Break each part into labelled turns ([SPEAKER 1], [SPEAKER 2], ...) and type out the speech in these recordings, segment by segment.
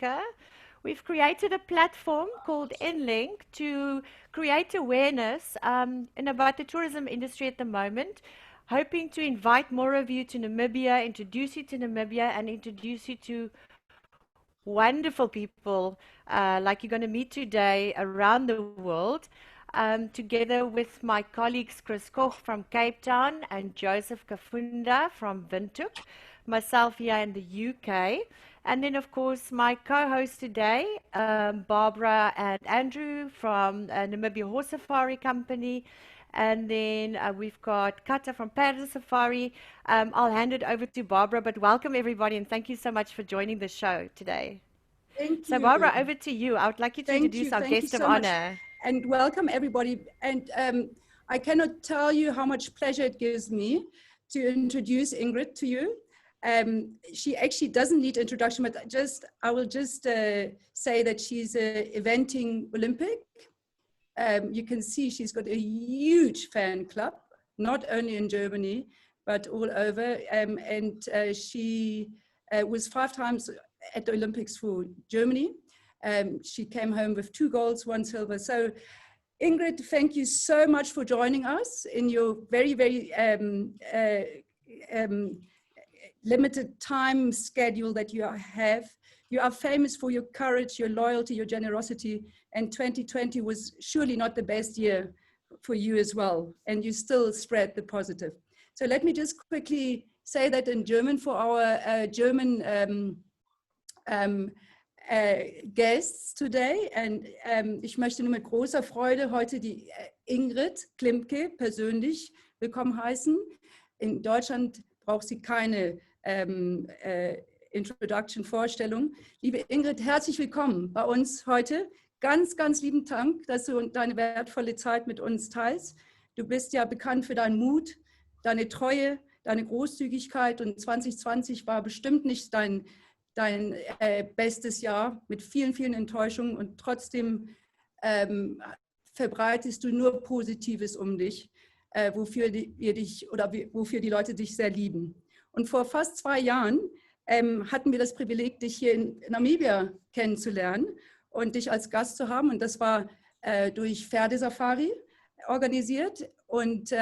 [SPEAKER 1] Africa, we've created a platform called NLink to create awareness about the tourism industry at the moment, hoping to invite more of you to Namibia, introduce you to Namibia, and introduce you to wonderful people like you're going to meet today around the world, together with my colleagues Chris Koch from Cape Town and Joseph Kafunda from Windhoek, myself here in the UK, and then of course my co-host today, Barbara and Andrew from Namibia Horse Safari Company. And then we've got Kata from Panda Safari. I'll hand it over to Barbara, but welcome everybody and thank you so much for joining the show today.
[SPEAKER 2] Thank you.
[SPEAKER 1] So Barbara, over to you. I would like you to introduce our guest of honor.
[SPEAKER 2] And welcome everybody. And I cannot tell you how much pleasure it gives me to introduce Ingrid to you. She actually doesn't need introduction, but I will just say that she's an eventing Olympic. You can see she's got a huge fan club, not only in Germany, but all over. She was 5 times at the Olympics for Germany. She came home with 2 golds, 1 silver. So Ingrid, thank you so much for joining us in your very, very limited time schedule that you have. You are famous for your courage, your loyalty, your generosity, and 2020 was surely not the best year for you as well, and you still spread the positive. So let me just quickly say that in German for our German guests today. Und ich möchte nur mit großer Freude heute die Ingrid Klimke persönlich willkommen heißen. In Deutschland braucht sie keine Introduction-Vorstellung. Liebe Ingrid, herzlich willkommen bei uns heute. Ganz, ganz lieben Dank, dass du deine wertvolle Zeit mit uns teilst. Du bist ja bekannt für deinen Mut, deine Treue, deine Großzügigkeit und 2020 war bestimmt nicht dein bestes Jahr mit vielen, vielen Enttäuschungen und trotzdem verbreitest du nur Positives um dich, wofür die Leute dich sehr lieben. Und vor fast 2 Jahren hatten wir das Privileg, dich hier in Namibia kennenzulernen und dich als Gast zu haben. Und das war durch Pferdesafari organisiert. Und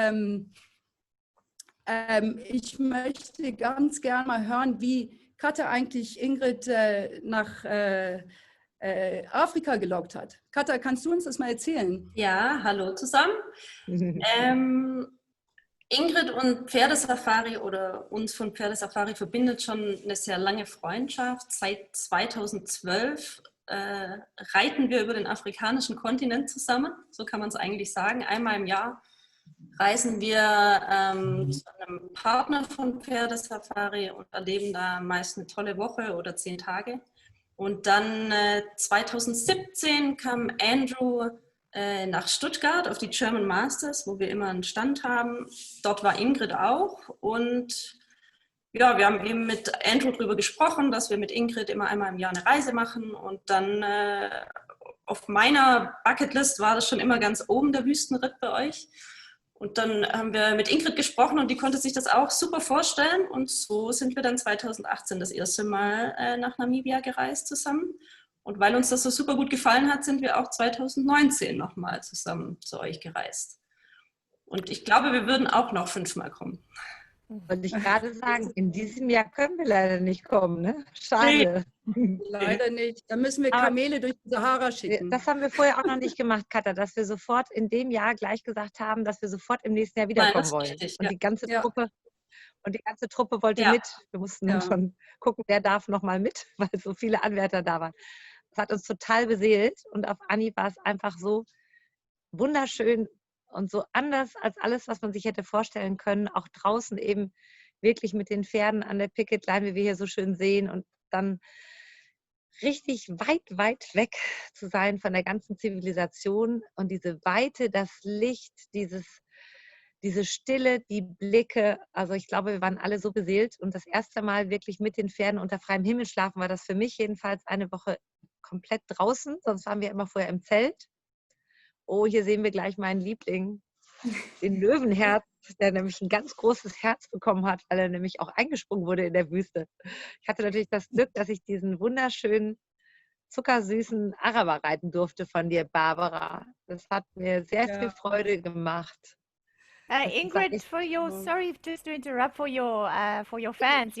[SPEAKER 2] ich möchte ganz gern mal hören, wie Kata eigentlich Ingrid nach Afrika gelockt hat. Kata, kannst du uns das mal erzählen?
[SPEAKER 3] Ja, hallo zusammen. Ingrid und Pferdesafari oder uns von Pferdesafari verbindet schon eine sehr lange Freundschaft. Seit 2012 reiten wir über den afrikanischen Kontinent zusammen, so kann man es eigentlich sagen. Einmal im Jahr reisen wir zu einem Partner von Pferdesafari und erleben da meist eine tolle Woche oder 10 Tage. Und dann 2017 kam Andrew nach Stuttgart auf die German Masters, wo wir immer einen Stand haben. Dort war Ingrid auch und ja, wir haben eben mit Andrew darüber gesprochen, dass wir mit Ingrid immer einmal im Jahr eine Reise machen und dann auf meiner Bucketlist war das schon immer ganz oben, der Wüstenritt bei euch. Und dann haben wir mit Ingrid gesprochen und die konnte sich das auch super vorstellen und so sind wir dann 2018 das erste Mal nach Namibia gereist zusammen. Und weil uns das so super gut gefallen hat, sind wir auch 2019 nochmal zusammen zu euch gereist. Und ich glaube, wir würden auch noch 5-mal kommen.
[SPEAKER 4] Wollte ich gerade sagen, in diesem Jahr können wir leider nicht kommen, ne? Schade.
[SPEAKER 2] Nee, leider nicht. Da müssen wir Kamele durch die Sahara schicken.
[SPEAKER 4] Das haben wir vorher auch noch nicht gemacht, Katha, dass wir sofort in dem Jahr gleich gesagt haben, dass wir sofort im nächsten Jahr wiederkommen wollen.
[SPEAKER 3] Richtig,
[SPEAKER 4] und
[SPEAKER 3] ja.
[SPEAKER 4] die ganze Truppe wollte mit. Wir mussten dann schon gucken, wer darf noch mal mit, weil so viele Anwärter da waren. Das hat uns total beseelt und auf Anhieb war es einfach so wunderschön und so anders als alles, was man sich hätte vorstellen können. Auch draußen eben wirklich mit den Pferden an der Picketline, wie wir hier so schön sehen und dann richtig weit, weit weg zu sein von der ganzen Zivilisation und diese Weite, das Licht, diese Stille, die Blicke. Also ich glaube, wir waren alle so beseelt und das erste Mal wirklich mit den Pferden unter freiem Himmel schlafen war das für mich jedenfalls eine Woche komplett draußen, sonst waren wir immer vorher im Zelt. Oh, hier sehen wir gleich meinen Liebling, den Löwenherz, der nämlich ein ganz großes Herz bekommen hat, weil er nämlich auch eingesprungen wurde in der Wüste. Ich hatte natürlich das Glück, dass ich diesen wunderschönen zuckersüßen Araber reiten durfte von dir, Barbara. Das hat mir sehr viel Freude gemacht.
[SPEAKER 1] Ingrid, sorry just to interrupt, for your fans,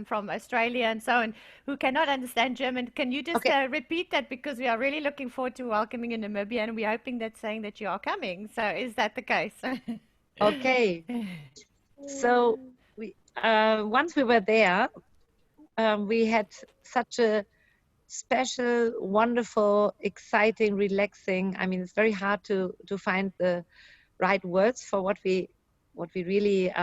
[SPEAKER 1] from Australia and so on, who cannot understand German, can you just repeat that, because we are really looking forward to welcoming in Namibia, and we're hoping that's saying that you are coming. So is that the case?
[SPEAKER 4] Okay. So once we were there, we had such a special, wonderful, exciting, relaxing. I mean, it's very hard to find the right words for what we really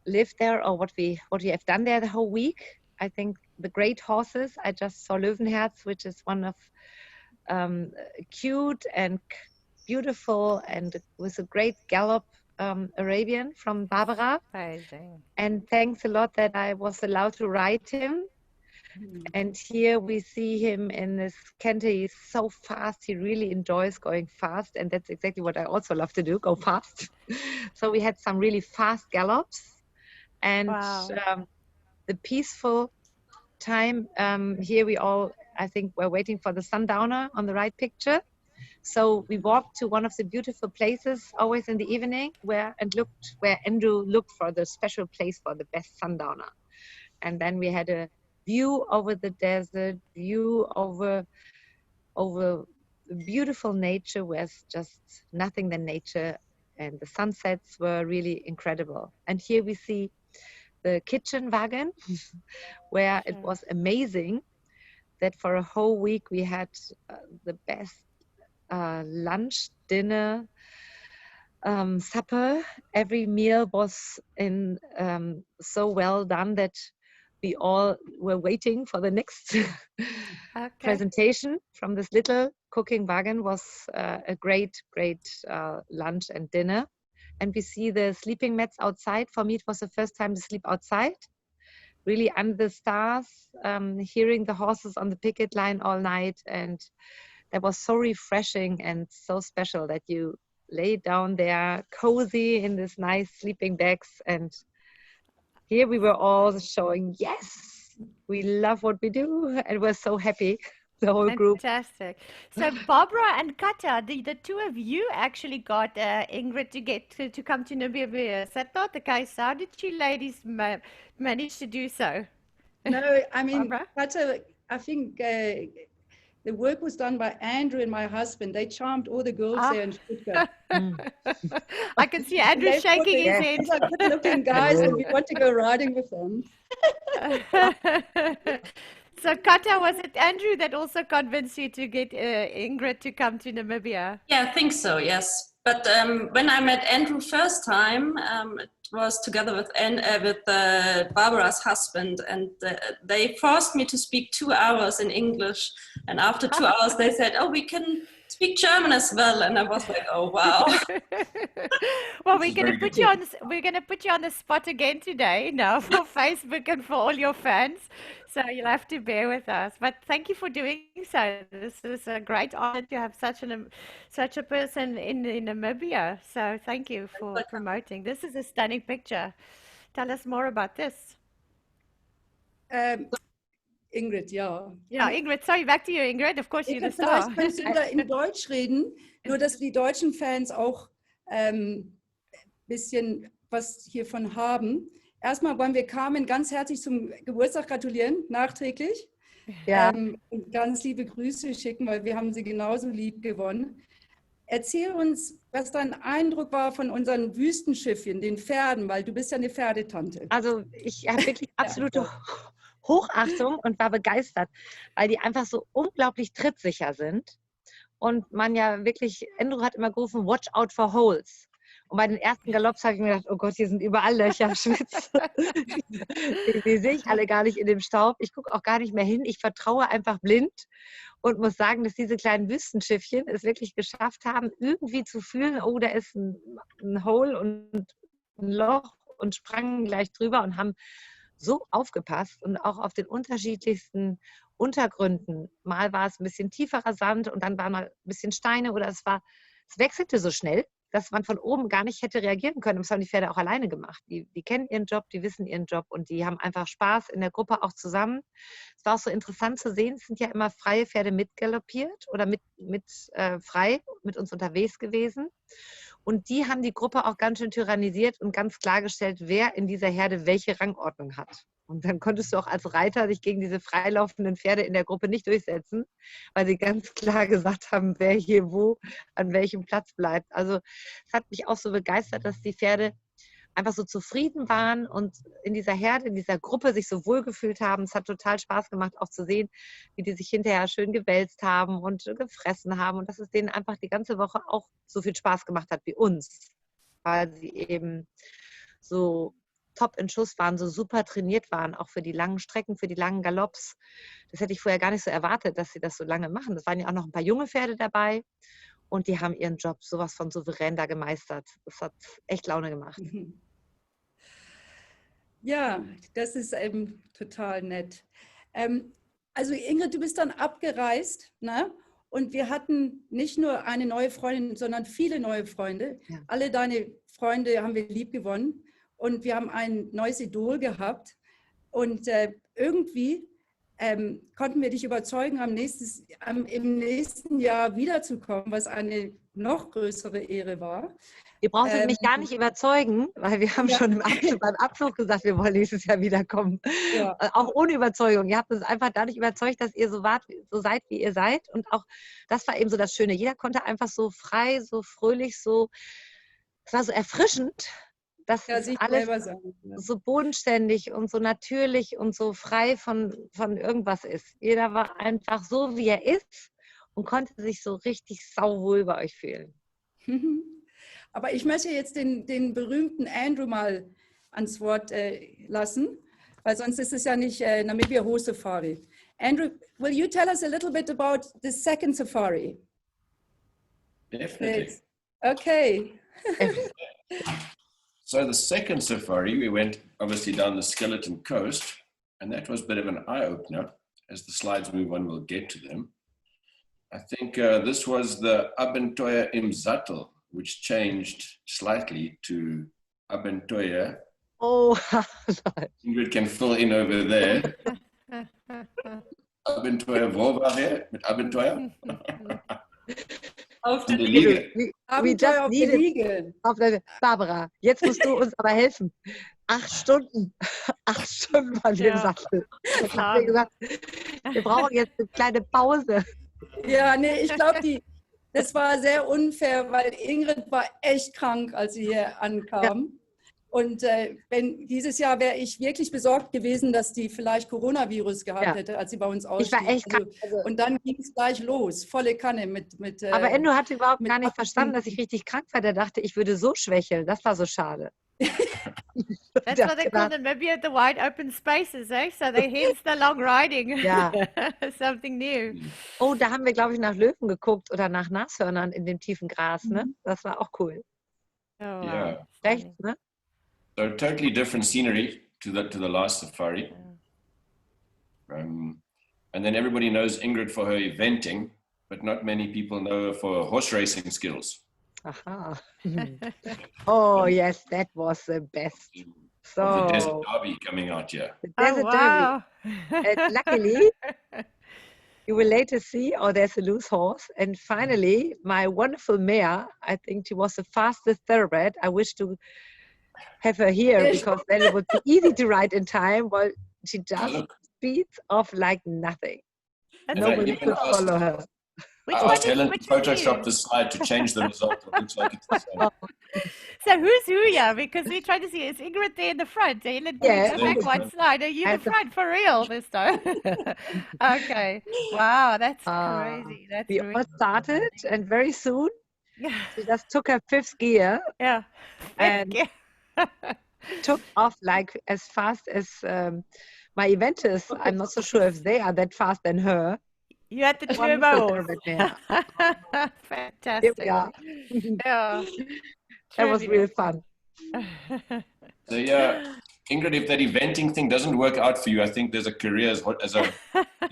[SPEAKER 4] lived there, or what we have done there the whole week. I think the great horses. I just saw Löwenherz, which is one of cute and beautiful and with a great gallop Arabian from Barbara.
[SPEAKER 1] Amazing.
[SPEAKER 4] And thanks a lot that I was allowed to ride him. And here we see him in this canter. He's so fast. He really enjoys going fast. And that's exactly what I also love to do, go fast. So we had some really fast gallops. And the peaceful time, here we all, I think, we're waiting for the sundowner on the right picture. So we walked to one of the beautiful places always in the evening where Andrew looked for the special place for the best sundowner. And then we had a view over the desert, view over beautiful nature, where it's just nothing than nature, and the sunsets were really incredible. And here we see the kitchen wagon, where it was amazing that for a whole week we had the best lunch, dinner, supper. Every meal was so well done that we all were waiting for the next presentation from this little cooking wagon. Was a great lunch and dinner. And we see the sleeping mats outside. For me, it was the first time to sleep outside, really under the stars, hearing the horses on the picket line all night. And that was so refreshing and so special that you lay down there cozy in this nice sleeping bags. And here we were all showing, yes, we love what we do, and we're so happy, the whole group.
[SPEAKER 1] Fantastic. So Barbara and Kata, the two of you actually got Ingrid to come to Namibia. Is that not the case? How did you ladies manage to do so?
[SPEAKER 2] No, I mean,
[SPEAKER 1] Barbara?
[SPEAKER 2] Kata, I think the work was done by Andrew and my husband. They charmed all the girls there in Stuttgart.
[SPEAKER 1] I can see Andrew shaking his head.
[SPEAKER 2] These are good-looking guys, and we want to go riding with them.
[SPEAKER 1] So, Kata, was it Andrew that also convinced you to get Ingrid to come to Namibia?
[SPEAKER 3] Yeah, I think so, yes. But when I met Andrew first time, it was together with Barbara's husband, and they forced me to speak 2 hours in English. And after 2 hours, they said, "Oh, we can speak German as well." And I was like, "Oh, wow!"
[SPEAKER 1] Well, we're going to put you on the spot again today now for Facebook and for all your fans. So you'll have to bear with us. But thank you for doing so. This is a great honor to have such a person in Namibia. So thank you for promoting. This is a stunning picture. Tell us more about this.
[SPEAKER 2] Ingrid, ja.
[SPEAKER 1] Ja, Ingrid, sorry, back to you, Ingrid. Of course, you're the star.
[SPEAKER 2] Vielleicht kannst du da in Deutsch reden, nur dass die deutschen Fans auch bisschen was hiervon haben. Erstmal wollen wir Carmen ganz herzlich zum Geburtstag gratulieren, nachträglich.
[SPEAKER 4] Ja.
[SPEAKER 2] Und ganz liebe Grüße schicken, weil wir haben sie genauso lieb gewonnen. Erzähl uns, was dein Eindruck war von unseren Wüstenschiffchen, den Pferden, weil du bist ja eine Pferdetante.
[SPEAKER 4] Also ich habe wirklich absolute Hochachtung und war begeistert, weil die einfach so unglaublich trittsicher sind. Und man ja wirklich, Andrew hat immer gerufen, watch out for holes. Und bei den ersten Galopps habe ich mir gedacht, oh Gott, hier sind überall Löcher, Schwitz. Die sehe ich alle gar nicht in dem Staub. Ich gucke auch gar nicht mehr hin. Ich vertraue einfach blind und muss sagen, dass diese kleinen Wüstenschiffchen es wirklich geschafft haben, irgendwie zu fühlen, oh, da ist ein Hole und ein Loch, und sprangen gleich drüber und haben so aufgepasst und auch auf den unterschiedlichsten Untergründen. Mal war es ein bisschen tieferer Sand und dann war mal ein bisschen Steine oder es wechselte so schnell. dass man von oben gar nicht hätte reagieren können. Das haben die Pferde auch alleine gemacht. Die kennen ihren Job, die wissen ihren Job und die haben einfach Spaß in der Gruppe auch zusammen. Es war auch so interessant zu sehen, es sind ja immer freie Pferde mitgaloppiert oder frei mit uns unterwegs gewesen. Und die haben die Gruppe auch ganz schön tyrannisiert und ganz klargestellt, wer in dieser Herde welche Rangordnung hat. Und dann konntest du auch als Reiter dich gegen diese freilaufenden Pferde in der Gruppe nicht durchsetzen, weil sie ganz klar gesagt haben, wer hier wo an welchem Platz bleibt. Also es hat mich auch so begeistert, dass die Pferde einfach so zufrieden waren und in dieser Herde, in dieser Gruppe sich so wohlgefühlt haben. Es hat total Spaß gemacht, auch zu sehen, wie die sich hinterher schön gewälzt haben und gefressen haben und dass es denen einfach die ganze Woche auch so viel Spaß gemacht hat wie uns, weil sie eben so top in Schuss waren, so super trainiert waren, auch für die langen Strecken, für die langen Galopps. Das hätte ich vorher gar nicht so erwartet, dass sie das so lange machen. Es waren ja auch noch ein paar junge Pferde dabei und die haben ihren Job sowas von souverän da gemeistert. Das hat echt Laune gemacht.
[SPEAKER 2] Ja, das ist eben total nett. Also Ingrid, du bist dann abgereist, ne? Und wir hatten nicht nur eine neue Freundin, sondern viele neue Freunde. Ja. Alle deine Freunde haben wir lieb gewonnen. Und wir haben ein neues Idol gehabt und irgendwie konnten wir dich überzeugen, im nächsten Jahr wiederzukommen, was eine noch größere Ehre war.
[SPEAKER 4] Ihr braucht mich gar nicht überzeugen, weil wir haben schon beim Abflug gesagt, wir wollen nächstes Jahr wiederkommen. Ja. Auch ohne Überzeugung. Ihr habt uns einfach dadurch überzeugt, dass ihr so seid, wie ihr seid. Und auch das war eben so das Schöne. Jeder konnte einfach so frei, so fröhlich, es war so erfrischend. Das ist alles so bodenständig und so natürlich und so frei von irgendwas ist. Jeder war einfach so, wie er ist und konnte sich so richtig sauwohl bei euch fühlen.
[SPEAKER 2] Aber ich möchte jetzt den berühmten Andrew mal ans Wort lassen, weil sonst ist es ja nicht Namibia Horse Safari. Andrew, will you tell us a little bit about the second safari?
[SPEAKER 5] Definitely.
[SPEAKER 2] Okay.
[SPEAKER 5] So the second safari, we went obviously down the Skeleton Coast, and that was a bit of an eye-opener. As the slides move on, we'll get to them. I think this was the Abenteuer im Sattel, which changed slightly to Abenteuer.
[SPEAKER 4] Oh,
[SPEAKER 5] Ingrid can fill in over there. Abenteuer, wo war er mit Abenteuer?
[SPEAKER 3] Auf der
[SPEAKER 5] Liege.
[SPEAKER 2] Abenteuer auf der Liege.
[SPEAKER 4] Barbara, jetzt musst du uns aber helfen. 8 Stunden. 8 Stunden waren wir im Sattel. Ich habe mir gesagt, wir brauchen jetzt eine kleine Pause.
[SPEAKER 2] Ja, nee, ich glaube, das war sehr unfair, weil Ingrid war echt krank, als sie hier ankam. Ja. Und dieses Jahr wäre ich wirklich besorgt gewesen, dass die vielleicht Coronavirus gehabt hätte, als sie bei uns ausstieg.
[SPEAKER 4] Ich war echt krank.
[SPEAKER 2] Und dann ging es gleich los, volle Kanne mit
[SPEAKER 4] aber Endo hatte überhaupt gar nicht verstanden, dass ich richtig krank war. Der dachte, ich würde so schwächeln. Das war so schade.
[SPEAKER 1] That's what they call Namibia the wide open spaces, eh? So they hence the long riding.
[SPEAKER 4] Ja.
[SPEAKER 1] Something new.
[SPEAKER 4] Oh, da haben wir, glaube ich, nach Löwen geguckt oder nach Nashörnern in dem tiefen Gras, ne? Das war auch cool.
[SPEAKER 1] Oh, wow.
[SPEAKER 5] Yeah.
[SPEAKER 4] Rechts, ne?
[SPEAKER 5] So totally different scenery to the last safari. And then everybody knows Ingrid for her eventing, but not many people know her for her horse racing skills.
[SPEAKER 4] Aha. Oh, yes, that was the best. So
[SPEAKER 5] the Desert Derby coming out here.
[SPEAKER 4] The Desert Derby. And luckily, you will later see, there's a loose horse. And finally, my wonderful mare, I think she was the fastest thoroughbred. I wish to have her here because then it would be easy to ride in time. Well, she just speeds off like nothing. Nobody could follow her.
[SPEAKER 5] I asked Helen to Photoshop the slide to change the result. It looks like it's the same.
[SPEAKER 1] So who's who, yeah? Because we're trying to see, is Ingrid there in the front? Helen,
[SPEAKER 4] yeah.
[SPEAKER 1] The back one slide. Are you in the front for real this time? Okay. Wow, that's crazy. That's
[SPEAKER 4] we all started and very soon she just took her 5th gear.
[SPEAKER 1] Yeah.
[SPEAKER 4] And took off like as fast as my eventers. I'm not so sure if they are that fast than her.
[SPEAKER 1] You had the turbo. Fantastic.
[SPEAKER 4] Yeah.
[SPEAKER 1] Yeah.
[SPEAKER 4] That was really fun.
[SPEAKER 5] So yeah, Ingrid, if that eventing thing doesn't work out for you, I think there's a career as a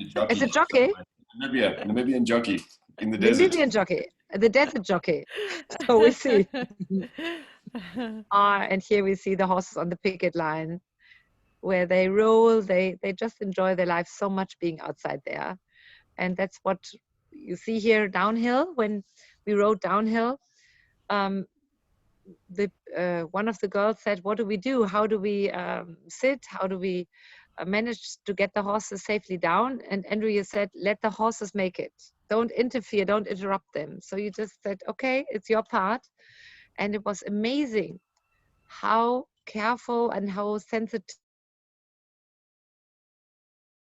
[SPEAKER 5] jockey.
[SPEAKER 4] As a jockey?
[SPEAKER 5] Namibian jockey in the desert.
[SPEAKER 4] Namibian jockey. the desert jockey. So we see. And here we see the horses on the picket line where they roll. They just enjoy their life so much being outside there. And that's what you see here downhill. When we rode downhill, one of the girls said, what do we do? How do we sit? How do we manage to get the horses safely down? And Andrea said, let the horses make it. Don't interfere, don't interrupt them. So you just said, okay, it's your part. And it was amazing how careful and how sensitive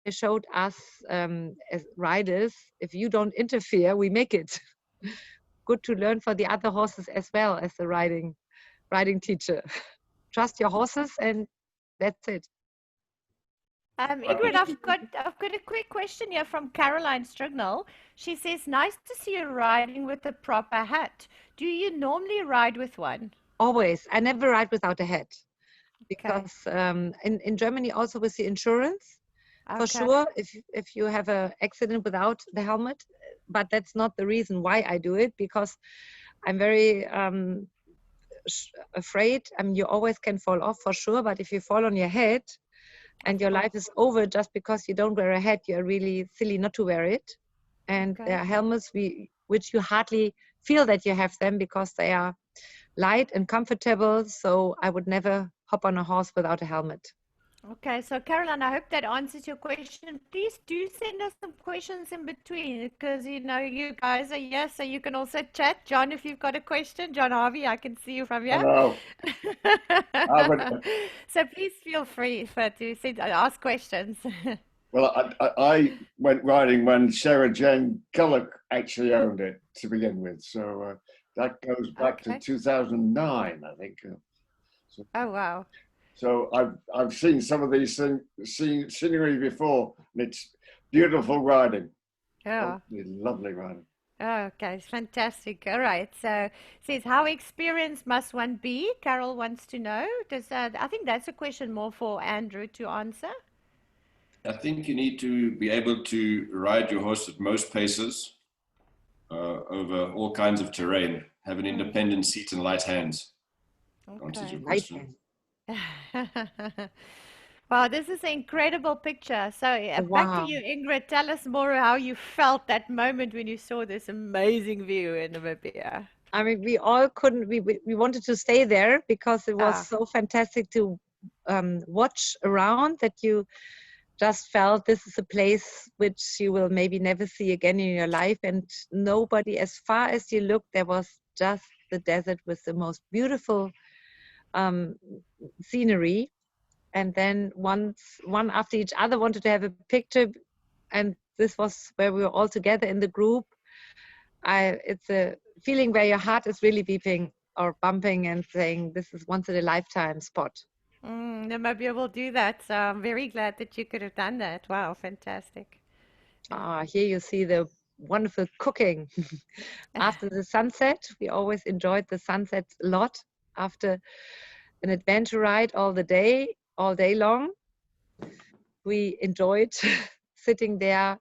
[SPEAKER 4] they showed us as riders. If you don't interfere, we make it. Good to learn for the other horses as well as the riding teacher. Trust your horses, and that's it.
[SPEAKER 1] Ingrid, I've got a quick question here from Caroline Strignall. She says, nice to see you riding with a proper hat. Do you normally ride with one?
[SPEAKER 4] Always. I never ride without a hat. Because in Germany also with the insurance, for sure, if you have an accident without the helmet, but that's not the reason why I do it, because I'm very afraid. I mean, you always can fall off for sure, but if you fall on your head and your life is over just because you don't wear a hat, you're really silly not to wear it. And there are helmets which you hardly feel that you have them because they are light and comfortable. So I would never hop on a horse without a helmet.
[SPEAKER 1] Okay, so Caroline, I hope that answers your question. Please do send us some questions in between because, you know, you guys are here, so you can also chat. John, if you've got a question, John Harvey, I can see you from here.
[SPEAKER 5] Hello.
[SPEAKER 1] So please feel free to ask questions.
[SPEAKER 6] Well, I went riding when Sarah Jane Culloch actually owned it to begin with. So that goes back to 2009, I think.
[SPEAKER 1] Oh, wow.
[SPEAKER 6] So I've seen some of these scenery before, and it's beautiful riding.
[SPEAKER 1] Yeah.
[SPEAKER 6] Lovely riding.
[SPEAKER 1] Oh, okay, fantastic. All right. So it says, how experienced must one be? Carol wants to know. I think that's a question more for Andrew to answer.
[SPEAKER 5] I think you need to be able to ride your horse at most paces over all kinds of terrain, have an independent seat and light hands. Answers your question.
[SPEAKER 1] Wow, this is an incredible picture. So back to you, Ingrid. Tell us more how you felt that moment when you saw this amazing view in Namibia.
[SPEAKER 4] I mean, we all couldn't, we wanted to stay there because it was so fantastic to watch around that you just felt this is a place which you will maybe never see again in your life. And nobody, as far as you looked, there was just the desert with the most beautiful scenery. And then one after each other wanted to have a picture, and this was where we were all together in the group. It's a feeling where your heart is really beeping or bumping and saying this is once in a lifetime spot.
[SPEAKER 1] Namibia will do that, so I'm very glad that you could have done that. Wow, fantastic.
[SPEAKER 4] Here you see the wonderful cooking. After the sunset, we always enjoyed the sunsets a lot. After an adventure ride all day long, we enjoyed sitting there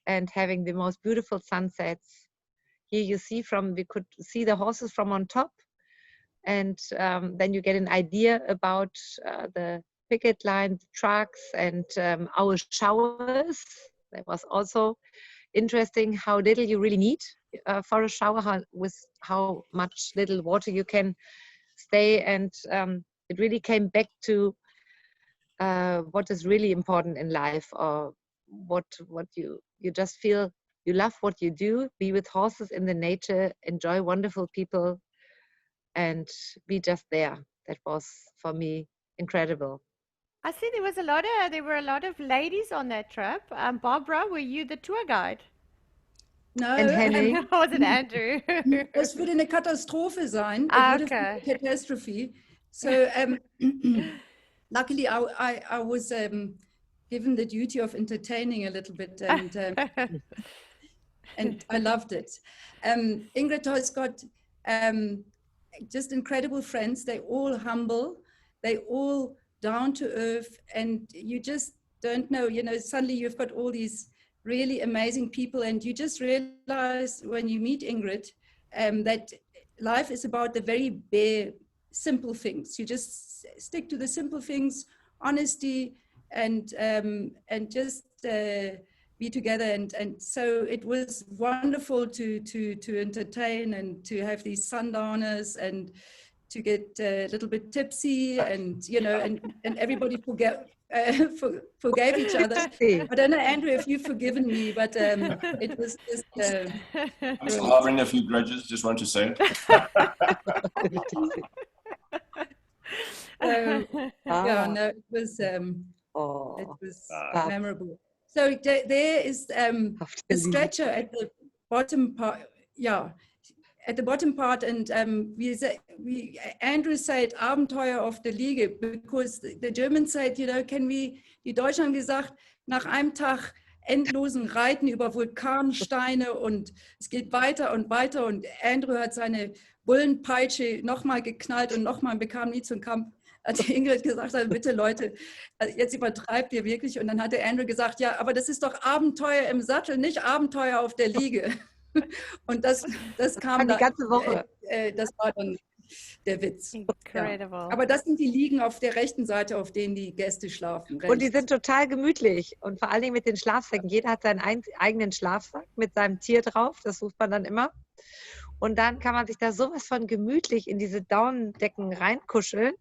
[SPEAKER 4] and having the most beautiful sunsets. Here you see we could see the horses from on top, and then you get an idea about the picket line, the trucks, and our showers. That was also interesting how little you really need for a shower, with how much little water you can stay, and it really came back to what is really important in life, or what you just feel you love what you do, be with horses in the nature, enjoy wonderful people, and be just there. That was for me incredible.
[SPEAKER 1] I see there were a lot of ladies on that trip. Barbara, were you the tour guide?
[SPEAKER 2] No.
[SPEAKER 4] And Henny?
[SPEAKER 1] Was it Andrew?
[SPEAKER 2] Das würde eine Katastrophe sein. A catastrophe. So luckily I was given the duty of entertaining a little bit, and I loved it. Ingrid has got just incredible friends. They're all humble. They're all down to earth, and you just don't know, suddenly you've got all these really amazing people, and you just realize when you meet Ingrid that life is about the very bare, simple things. You just stick to the simple things, honesty, and just be together. And so it was wonderful to entertain and to have these sundowners and to get a little bit tipsy, and and everybody forgave each other. I don't know, Andrew, if you've forgiven me, but it was just.
[SPEAKER 5] I'm still harboring a few grudges. Just want to say.
[SPEAKER 2] Yeah, no, it was memorable. So there is the stretcher at the bottom part. Yeah. At the bottom part, and Andrew said Abenteuer auf der Liege, because the Germans said, die Deutschen haben gesagt, nach einem Tag endlosen Reiten über Vulkansteine und es geht weiter und weiter, und Andrew hat seine Bullenpeitsche nochmal geknallt und nochmal, bekam nie zum Kampf. Als Ingrid gesagt hat, bitte Leute, jetzt übertreibt ihr wirklich, und dann hatte Andrew gesagt, ja, aber das ist doch Abenteuer im Sattel, nicht Abenteuer auf der Liege. Und das kam
[SPEAKER 4] die ganze Woche.
[SPEAKER 2] Das war dann der Witz.
[SPEAKER 1] Incredible.
[SPEAKER 2] Ja. Aber das sind die Liegen auf der rechten Seite, auf denen die Gäste schlafen.
[SPEAKER 4] Und die sind total gemütlich. Und vor allen Dingen mit den Schlafsäcken. Jeder hat seinen eigenen Schlafsack mit seinem Tier drauf. Das sucht man dann immer. Und dann kann man sich da sowas von gemütlich in diese Daunendecken reinkuscheln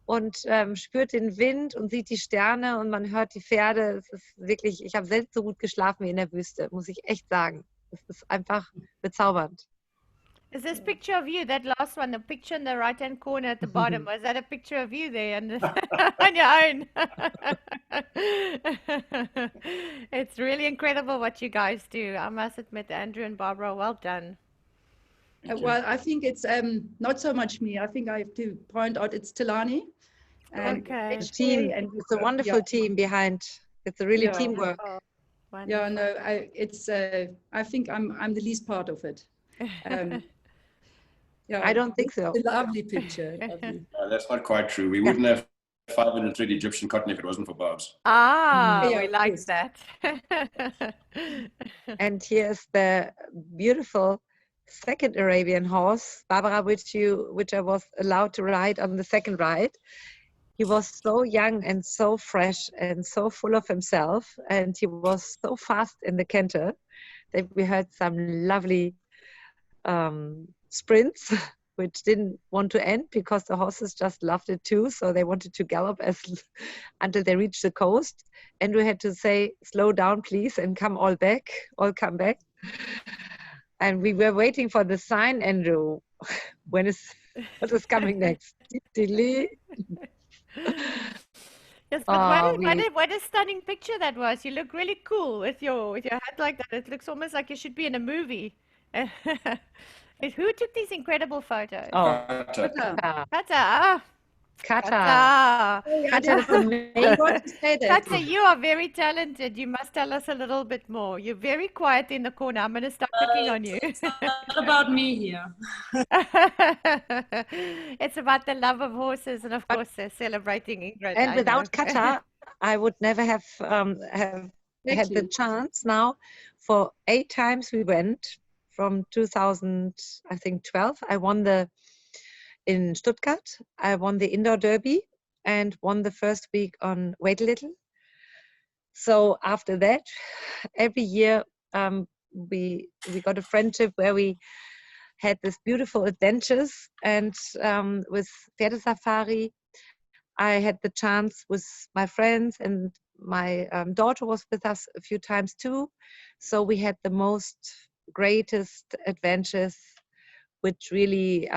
[SPEAKER 4] und spürt den Wind und sieht die Sterne und man hört die Pferde. Es ist wirklich, ich habe selten so gut geschlafen wie in der Wüste, muss ich echt sagen. Es ist einfach bezaubernd.
[SPEAKER 1] Is this picture of you, that last one, the picture in the right-hand corner at the bottom, was that a picture of you there on your own? It's really incredible what you guys do. I must admit, Andrew and Barbara, well done.
[SPEAKER 2] Well, I think it's not so much me. I think I have to point out it's Tilani.
[SPEAKER 1] Okay.
[SPEAKER 4] The team, and it's a wonderful team behind. It's a really teamwork.
[SPEAKER 1] Wonderful.
[SPEAKER 2] Yeah, no, I think I'm the least part of it. Yeah,
[SPEAKER 4] I don't think so.
[SPEAKER 2] It's a lovely picture. Lovely.
[SPEAKER 5] That's not quite true. We wouldn't have 500 Egyptian cotton if it wasn't for Bob's.
[SPEAKER 1] Ah,
[SPEAKER 2] Yeah,
[SPEAKER 1] we like that.
[SPEAKER 4] And here's the beautiful second Arabian horse, Barbara, which I was allowed to ride on the second ride. He was so young and so fresh and so full of himself, and he was so fast in the canter that we had some lovely sprints, which didn't want to end because the horses just loved it too. So they wanted to gallop until they reached the coast. And we had to say, "Slow down, please, and all come back." And we were waiting for the sign, Andrew. What is coming next?
[SPEAKER 1] Yes, but what a stunning picture that was. You look really cool with your hat like that. It looks almost like you should be in a movie. Who took these incredible photos? Kata.
[SPEAKER 4] Kata is amazing.
[SPEAKER 1] Kata, you are very talented. You must tell us a little bit more. You're very quiet in the corner. I'm going to start picking on you.
[SPEAKER 3] It's not about me here.
[SPEAKER 1] It's about the love of horses, and of course, they're celebrating Ingrid.
[SPEAKER 4] And without Kata, I would never have had the chance. Now, for 8 times we went from 2012. I won in Stuttgart. I won the indoor derby and won the first week on Wait a Little. So after that, every year we got a friendship where we had this beautiful adventures, and with Pferde Safari, I had the chance with my friends, and my daughter was with us a few times too. So we had the greatest adventures, which really,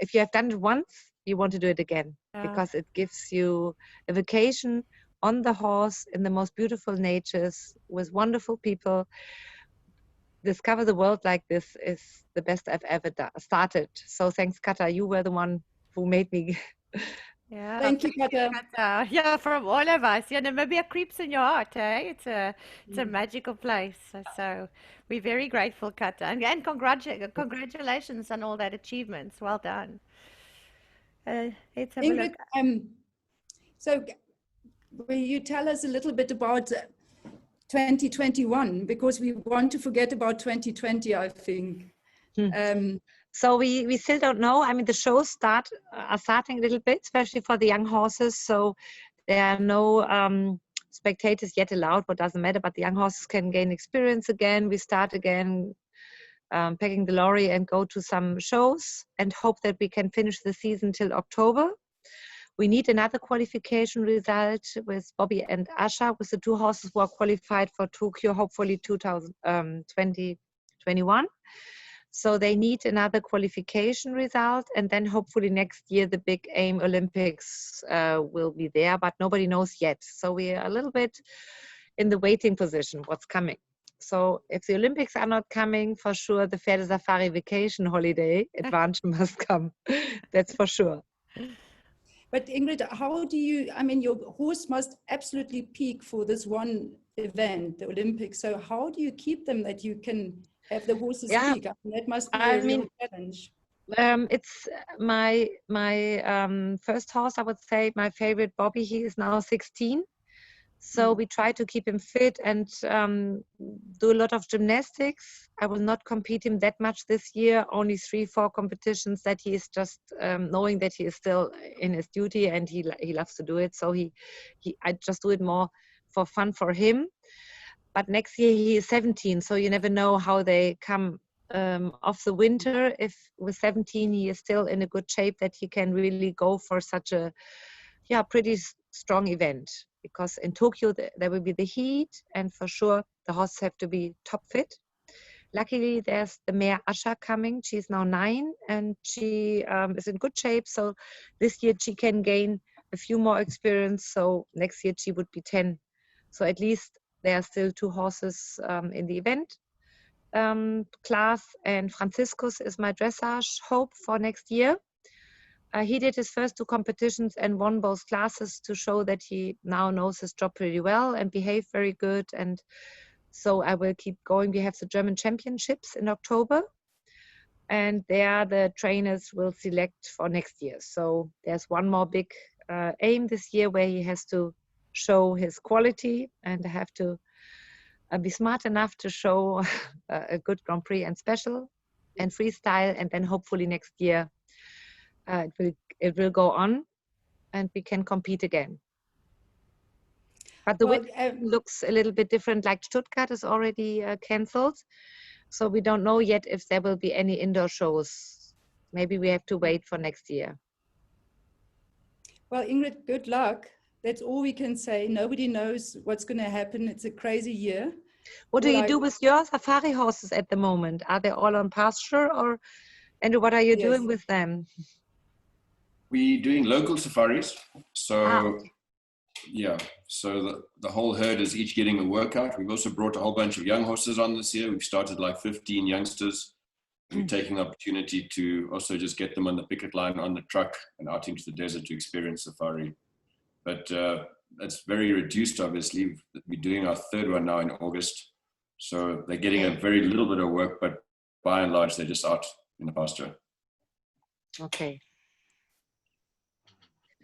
[SPEAKER 4] if you have done it once, you want to do it again, because it gives you a vacation on the horse in the most beautiful natures with wonderful people. Discover the world like this is the best I've ever started. So thanks, Kata. You were the one who made me.
[SPEAKER 1] Yeah.
[SPEAKER 2] Thank you, Kata.
[SPEAKER 1] Yeah, from all of us. Yeah, Namibia creeps in your heart, eh? It's a magical place. So we're very grateful, Kata. And congratulations on all that achievements. Well done. Let's have
[SPEAKER 2] Ingrid,
[SPEAKER 1] a look.
[SPEAKER 2] So will you tell us a little bit about 2021? Because we want to forget about 2020, I think.
[SPEAKER 4] So we still don't know. I mean, the shows are starting a little bit, especially for the young horses. So there are no spectators yet allowed, but doesn't matter. But the young horses can gain experience again. We start again packing the lorry and go to some shows and hope that we can finish the season till October. We need another qualification result with Bobby and Asha, with the two horses who are qualified for Tokyo, hopefully 2021. So they need another qualification result, and then hopefully next year the big aim Olympics will be there, but nobody knows yet. So we are a little bit in the waiting position, what's coming. So if the Olympics are not coming, for sure the Pferde Safari vacation holiday advantage must come. That's for sure.
[SPEAKER 2] But Ingrid, how do you, I mean, your horse must absolutely peak for this one event, the Olympics. So how do you keep them that you can have the horses peak? I mean, that must be a real challenge.
[SPEAKER 4] It's my first horse, I would say, my favorite Bobby. He is now 16. So we try to keep him fit and do a lot of gymnastics. I will not compete him that much this year, only 3-4 competitions that he is just knowing that he is still in his duty and he loves to do it. So I just do it more for fun for him. But next year he is 17, so you never know how they come off the winter. If with 17 he is still in a good shape that he can really go for such a pretty strong event. Because in Tokyo there will be the heat, and for sure the horses have to be top fit. Luckily there's the mare Asha coming. She's now 9 and she is in good shape. So this year she can gain a few more experience. So next year she would be 10. So at least there are still 2 horses in the event class, and Franciscus is my dressage hope for next year. He did his first 2 competitions and won both classes to show that he now knows his job pretty well and behaved very good. And so I will keep going. We have the German Championships in October, and there the trainers will select for next year. So there's one more big aim this year where he has to show his quality and have to be smart enough to show a good Grand Prix and special and freestyle, and then hopefully next year it will go on and we can compete again. But the winter looks a little bit different, like Stuttgart is already cancelled. So we don't know yet if there will be any indoor shows. Maybe we have to wait for next year.
[SPEAKER 2] Well, Ingrid, good luck. That's all we can say. Nobody knows what's going to happen. It's a crazy year.
[SPEAKER 4] What do you do with your safari horses at the moment? Are they all on pasture, and what are you doing with them?
[SPEAKER 5] We're doing local safaris. So so the whole herd is each getting a workout. We've also brought a whole bunch of young horses on this year. We've started like 15 youngsters. We're taking the opportunity to also just get them on the picket line, on the truck, and out into the desert to experience safari. But it's very reduced, obviously. We're doing our 3rd one now in August. So they're getting a very little bit of work, but by and large, they're just out in the pasture.
[SPEAKER 4] Okay.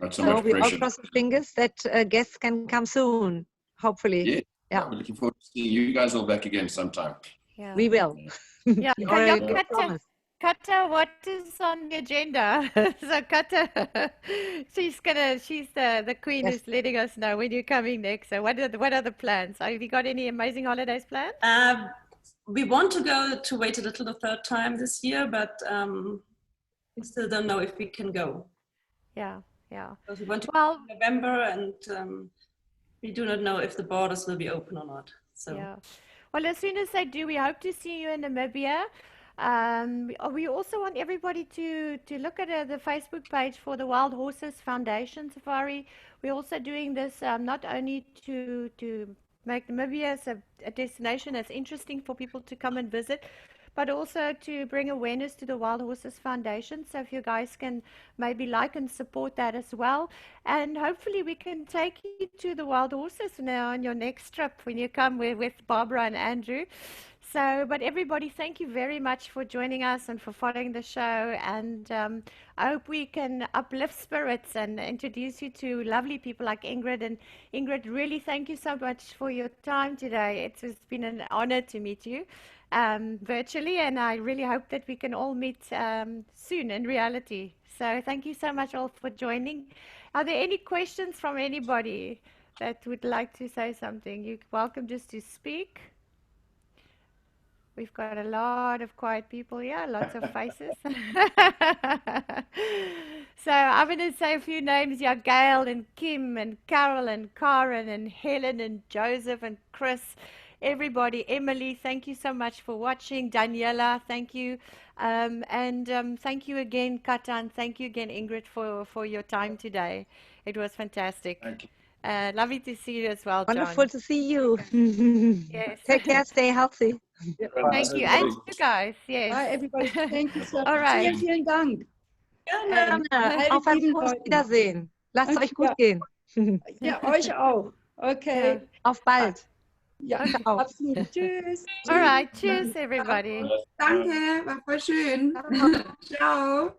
[SPEAKER 5] Not so much
[SPEAKER 4] we
[SPEAKER 5] pressure.
[SPEAKER 4] all cross the fingers that guests can come soon, hopefully.
[SPEAKER 5] Yeah. We're looking forward to seeing you guys all back again sometime.
[SPEAKER 1] Yeah.
[SPEAKER 4] We will.
[SPEAKER 1] Yeah. Kata, what is on the agenda? So Kata, she's the queen is letting us know when you're coming next. So what are the plans? Have you got any amazing holidays planned?
[SPEAKER 3] We want to go to wait a little the 3rd time this year, but we still don't know if we can go.
[SPEAKER 1] Yeah.
[SPEAKER 3] Because we want to go in November, and we do not know if the borders will be open or not. So.
[SPEAKER 1] Yeah. Well, as soon as they do, we hope to see you in Namibia. We also want everybody to look at the Facebook page for the Wild Horses Foundation Safari. We're also doing this not only to make Namibia as a destination that's interesting for people to come and visit, but also to bring awareness to the Wild Horses Foundation. So if you guys can maybe like and support that as well. And hopefully we can take you to the Wild Horses now on your next trip when you come with Barbara and Andrew. So, but everybody, thank you very much for joining us and for following the show. And I hope we can uplift spirits and introduce you to lovely people like Ingrid. And Ingrid, really thank you so much for your time today. It's been an honor to meet you virtually, and I really hope that we can all meet soon in reality. So thank you so much all for joining. Are there any questions from anybody that would like to say something? You're welcome just to speak. We've got a lot of quiet people here, lots of faces. So I'm going to say a few names here: Gail and Kim and Carol and Karen and Helen and Joseph and Chris. Everybody, Emily, thank you so much for watching. Daniela, thank you. Thank you again, Katan. Thank you again, Ingrid, for your time today. It was fantastic.
[SPEAKER 5] Thank you.
[SPEAKER 1] Lovely to see you as well, John.
[SPEAKER 4] Wonderful to see you.
[SPEAKER 1] Yes.
[SPEAKER 4] Take care, stay healthy.
[SPEAKER 1] Thank you. And you guys, yes.
[SPEAKER 2] Bye, everybody. Thank you so much.
[SPEAKER 1] All right.
[SPEAKER 2] Vielen, vielen Dank.
[SPEAKER 4] Auf ein frohes Wiedersehen. Lasst es euch gut gehen.
[SPEAKER 2] Ja, euch auch. Okay.
[SPEAKER 4] Auf bald.
[SPEAKER 2] Ja,
[SPEAKER 4] Ciao.
[SPEAKER 2] absolut. Tschüss.
[SPEAKER 1] All right. Cheers, everybody.
[SPEAKER 2] Danke, war voll schön. Ciao.